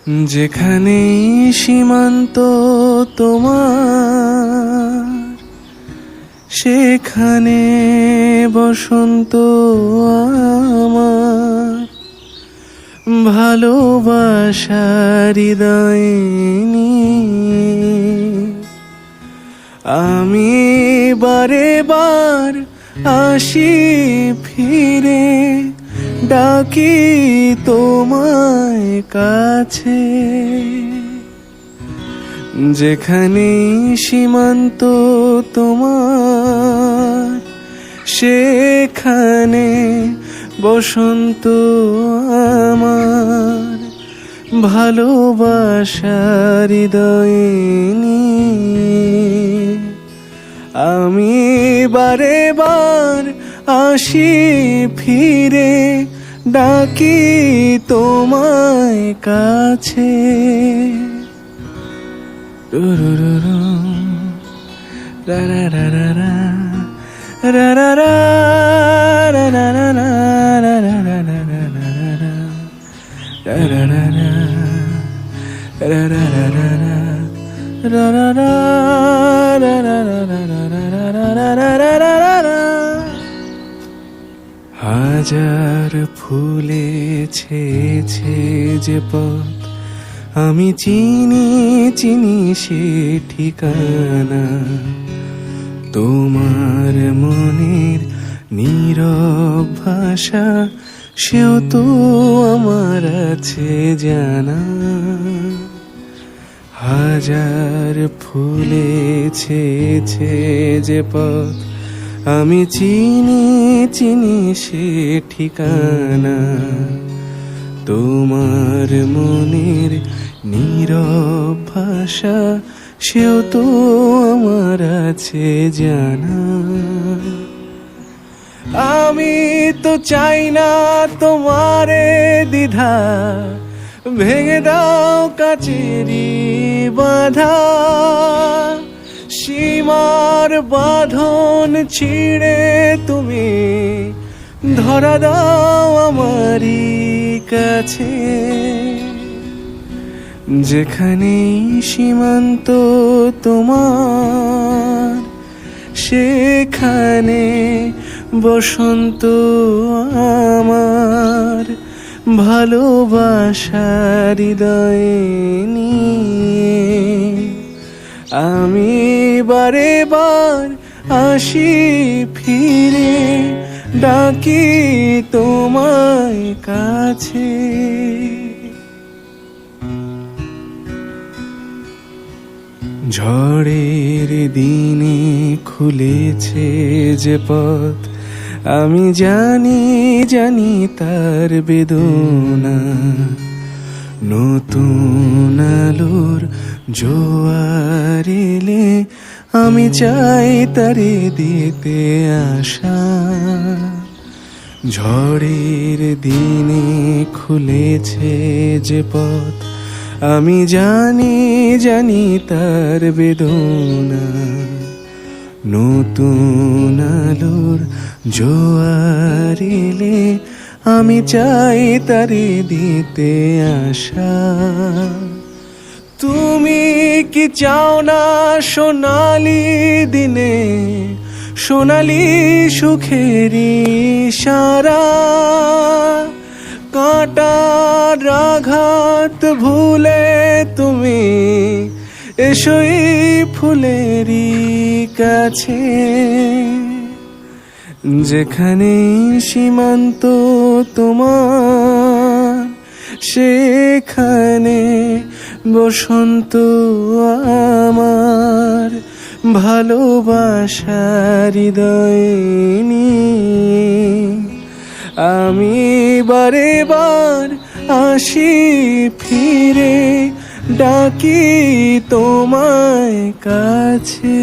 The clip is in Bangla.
যেখানে সীমান্ত তোমার, সেখানে বসন্ত আমার। ভালোবাসার হৃদয়ে নিয়ে আমি বারে বার আসি ফিরে, ডাকি তোমায় কাছে। যেখানে সীমান্ত তোমার, সেখানে বসন্ত আমার। ভালোবাসার হৃদয়ে নিয়ে আমি বারে বার আসি ফিরে, ডাকি তোমায় কাছে। হাজার ফুলে ছেয়েছে যে পথ, আমি চিনি চিনি সে ঠিকানা। তোমার মনের নীরব ভাষা, সেও তো আমার আছে জানা। হাজার ফুলে ছেয়েছে যে পথ, আমি চিনি চিনি সে ঠিকানা। তোমার মনের নীরব ভাষা, সেও তো আমার আছে জানা। আমি তো চাই না তোমারে দ্বিধা, ভেঙে দাও কাচেরি বাধা। সীমার বাঁধন ছিঁড়ে তুমি ধরা দাও আমারই কাছে। যেখানে সীমান্ত তোমার, সেখানে বসন্ত আমার। ভালোবাসার হৃদয়ে নিয়ে আমি বারে বার আসি ফিরে, ডাকি তোমায় কাছে। ঝড়ের দিনে খুলেছে যে পথ, আমি জানি জানি তার বেদনা। নতুন আলোর জোয়ার এলে আমি চাই তারে দিতে আশা। ঝড়ের দিনে খুলেছে যে পথ, আমি জানি জানি তার বেদনা। নতুন আলোর জোয়ার এলে আমি চাই তারে দিতে আশা। তুমি কি চাও না সোনালি দিনে, সোনালি সুখেরি সারা। কাঁটার আঘাত ভুলে তুমি এসোই ফুলেরই কাছে। যেখানে সীমান্ত তোমার, সেখানে বসন্ত আমার। ভালোবাসার হৃদয়ে নিয়ে আমি বারে বার আসি ফিরে, ডাকি তোমায় কাছে।